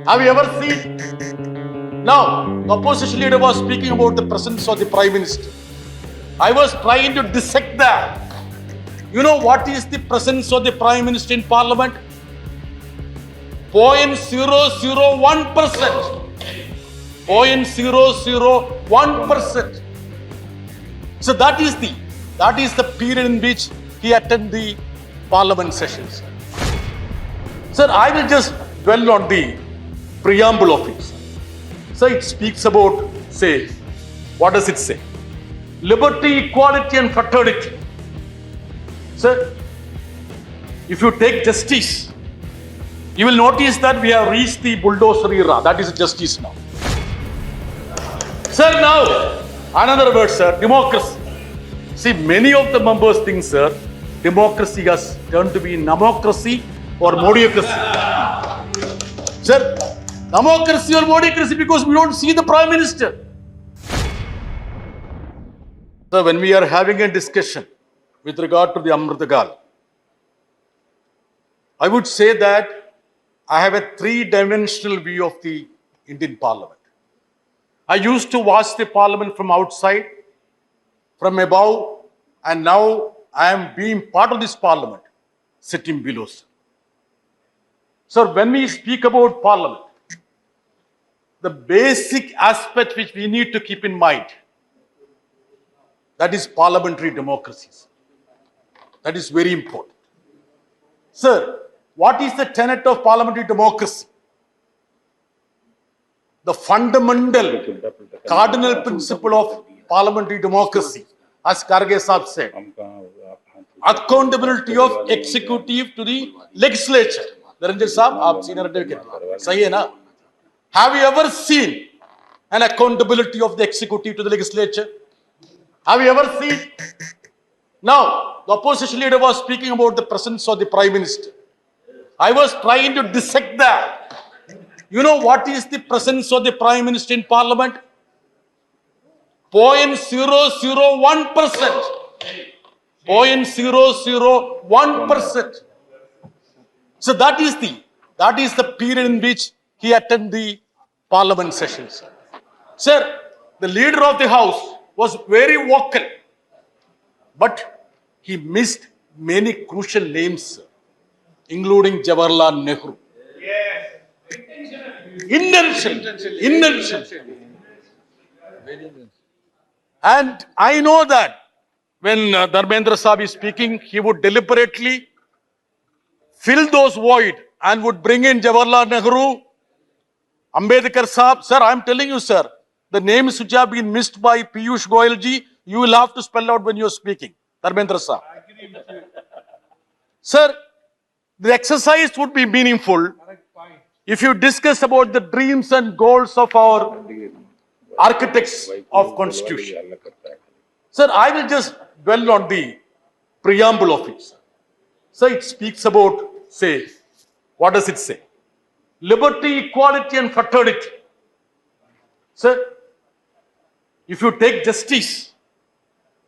Have you ever seen? Now, the opposition leader was speaking about the presence of the Prime Minister. I was trying to dissect that. You know what is the presence of the Prime Minister in Parliament? 0.001%. 0.001%. So that is the period in which he attended the Parliament sessions. Sir, I will just dwell on the preamble of it. So it speaks about, say, what does it say? Liberty, equality and fraternity. Sir, if you take justice, you will notice that we have reached the bulldozer era. That is justice now. Sir, now, another word, sir, democracy. See, many of the members think, sir, democracy has turned to be namocracy or modiocracy. Sir, democracy or modiocracy because we don't see the Prime Minister. So when we are having a discussion with regard to the Amritagal, I would say that I have a three-dimensional view of the Indian Parliament. I used to watch the Parliament from outside, from above, and now I am being part of this Parliament, sitting below. So when we speak about Parliament, the basic aspect which we need to keep in mind, that is parliamentary democracies. That is very important. Sir, what is the tenet of parliamentary democracy? The fundamental cardinal principle of parliamentary democracy, as Karge Saab said, accountability of executive to the legislature. Niranjan Saab, aap senior advocate. Sahi hai na? Have you ever seen an accountability of the executive to the legislature? Have you ever seen? Now, the opposition leader was speaking about the presence of the Prime Minister. I was trying to dissect that. You know what is the presence of the Prime Minister in Parliament? 0.001%. 0.001%. So that is the period in which he attended the Parliament sessions. Sir, the leader of the House was very vocal, but he missed many crucial names, including Jawaharlal Nehru. Intention. And I know that when Dharmendra Saab is speaking, he would deliberately fill those void and would bring in Jawaharlal Nehru, Ambedkar Saab. Sir, I am telling you, sir, the names which have been missed by Piyush Goyal ji, you will have to spell out when you are speaking. Dharmendra Saab. Sir, the exercise would be meaningful if you discuss about the dreams and goals of our architects of Constitution. Sir, I will just dwell on the preamble of it. So it speaks about, say, what does it say? Liberty, equality and fraternity. Sir, if you take justice,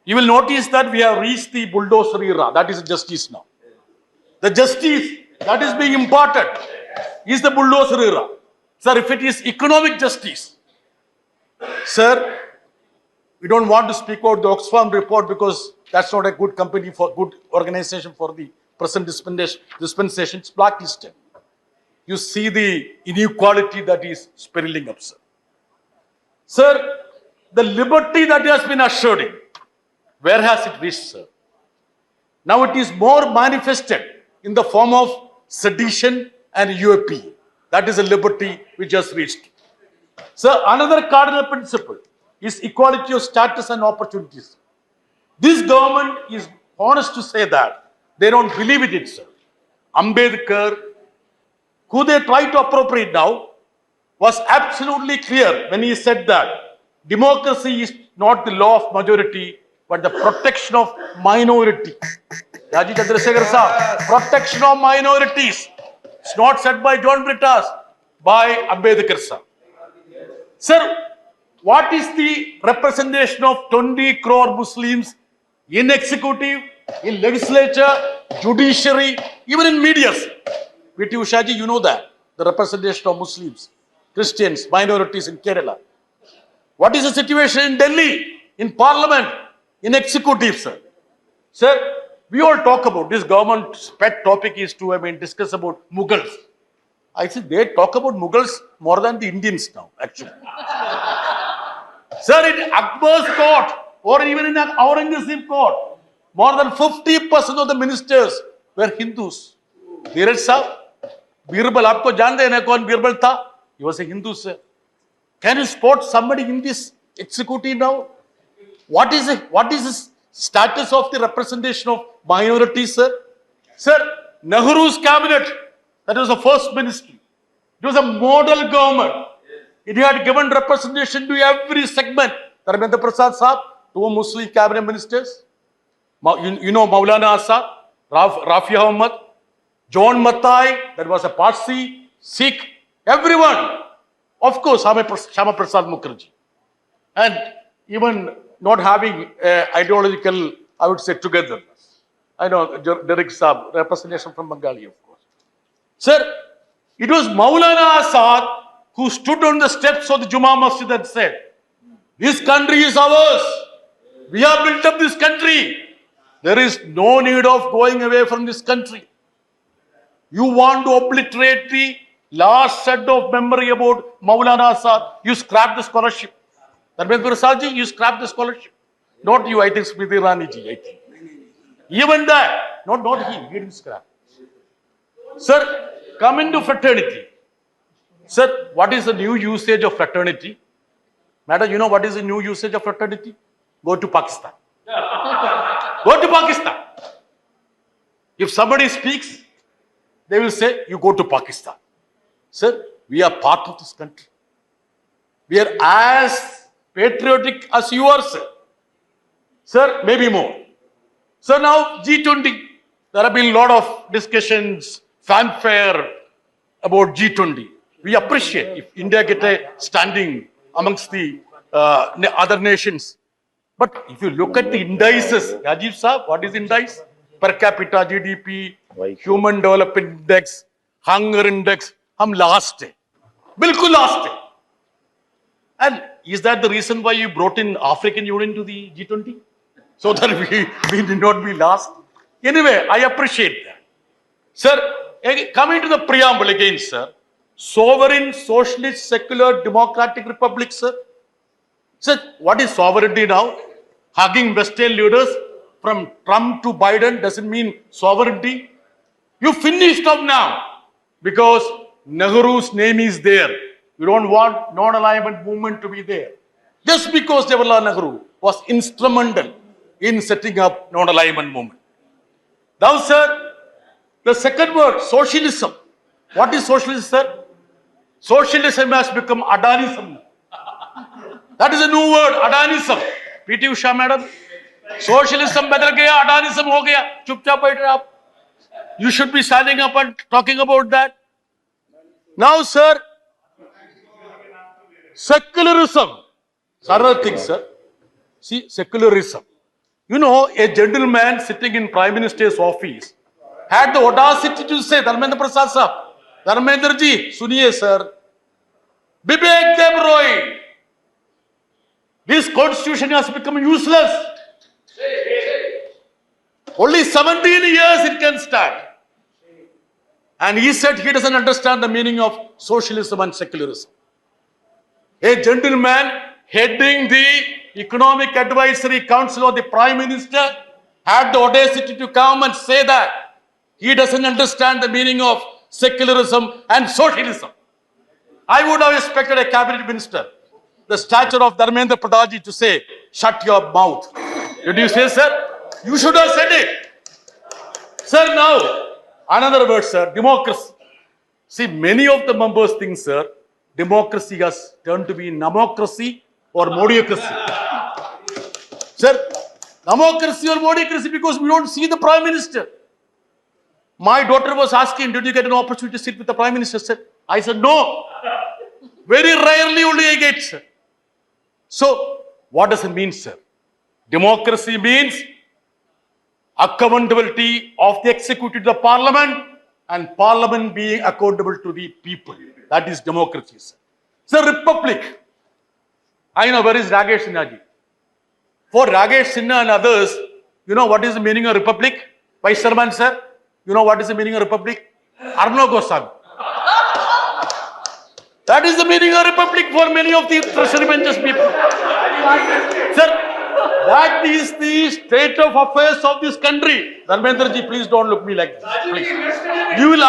you will notice that we have reached the bulldozer era. That is justice now. The justice that is being imparted is the bulldozer era. Sir, if it is economic justice, sir, we don't want to speak about the Oxfam report because that's not a good company for good organization for the present dispensation. It's blacklisted. You see the inequality that is spiraling up, sir. Sir, the liberty that has been assured in, where has it reached, sir? Now it is more manifested in the form of sedition and UAP. That is a liberty which has reached. Sir, another cardinal principle is equality of status and opportunities. This government is honest to say that they don't believe in it, sir. Ambedkar, who they try to appropriate now, was absolutely clear when he said that democracy is not the law of majority, but the protection of minority. Raji Chandrasekhar Saab, protection of minorities. It's not said by John Brittas, by Ambedkar Saab. Sir, what is the representation of 20 crore Muslims in executive, in legislature, judiciary, even in media? Viti Ushaji, you know that. the representation of Muslims, Christians, minorities in Kerala. What is the situation in Delhi, in Parliament, in executive, sir? Sir, we all talk about this government's pet topic is to, discuss about Mughals. I see they talk about Mughals more than the Indians now, actually. Sir, in Akbar's court or even in Aurangzeb court, more than 50% of the ministers were Hindus. Dheeraj Saab, Birbal, aapko jante hain na kaun Birbal tha? He was a Hindu, sir. Can you spot somebody in this executive now? What is the status of the representation of minorities, sir? Sir, Nehru's cabinet, that was the first ministry. It was a model government. It had given representation to every segment. Dharmendra Prasad Saab, two Muslim cabinet ministers. You know Maulana Asad, Rafi Ahmad, John Matai, that was a Parsi, Sikh, everyone. Of course, Shama Prasad Mukherjee. And even not having ideological, I would say, togetherness. I know Derek Saab, representation from Bengali, of course. Sir, it was Maulana Asad who stood on the steps of the Juma Masjid and said, this country is ours. We have built up this country. There is no need of going away from this country. You want to obliterate the last set of memory about Maulana Asad, you scrap the scholarship. Dharmendra Prasadji, you scrap the scholarship. Not you, I think Smriti Irani ji, I think. Even that, not he didn't scrap. Sir, coming to fraternity. Sir, what is the new usage of fraternity? Madam, you know what is the new usage of fraternity? Go to Pakistan. Go to Pakistan. If somebody speaks, they will say, you go to Pakistan. Sir, we are part of this country. We are as patriotic as you are, sir. Sir, maybe more. So now G20, there have been a lot of discussions, fanfare about G20. We appreciate if India get a standing amongst the other nations. But if you look at the indices, Rajiv Saab, what is indice? Per capita GDP, Human Development Index, Hunger Index, hum last hai. Bilkul last hai. And is that the reason why you brought in African Union to the G20? So that we did not be last? Anyway, I appreciate that. Sir, coming to the preamble again, sir. Sovereign, socialist, secular, democratic republic, sir. Sir, what is sovereignty now? Hugging Western leaders from Trump to Biden doesn't mean sovereignty. You finished up now because Nehru's name is there. You don't want non-alignment movement to be there. Just because Jawaharlal Nehru was instrumental in setting up non-alignment movement. Now, sir, the second word, socialism. What is socialism, sir? Socialism has become Adanism. That is a new word, Adanism. P.T. Usha, madam. Socialism badal gaya, Adanism ho gaya. Chupchap baith rahe aap. You should be standing up and talking about that. Now, sir, secularism. Another thing, sir. See, secularism. You know, a gentleman sitting in Prime Minister's office had the audacity to say, Dharmendra Prasad Saab, Dharmendra ji, suniye sir, Bibek Debroy, this constitution has become useless. Only 17 years it can stand. And he said he doesn't understand the meaning of socialism and secularism. A gentleman heading the Economic Advisory Council of the Prime Minister had the audacity to come and say that he doesn't understand the meaning of secularism and socialism. I would have expected a cabinet minister, the stature of Dharmendra Pradhanji, to say, shut your mouth. Did you say, sir? You should have said it. Sir, now, another word, sir, democracy. See, many of the members think, sir, democracy has turned to be namocracy or modiocracy. Sir, democracy or modiocracy because we don't see the Prime Minister. My daughter was asking, did you get an opportunity to sit with the Prime Minister, sir? I said, no. Very rarely only I get, sir. So, what does it mean, sir? Democracy means accountability of the executive to the parliament and parliament being accountable to the people. That is democracy, sir. Sir, republic. I know where is Rajesh Sinha ji. For Rajesh Sinha and others, you know what is the meaning of republic? Vice Chairman, sir, you know what is the meaning of republic? Arno Goswami. That is the meaning of republic for many of the treasury benches people. Sir, that is the state of affairs of this country. Dharmendra ji, please don't look me like this. Please. You will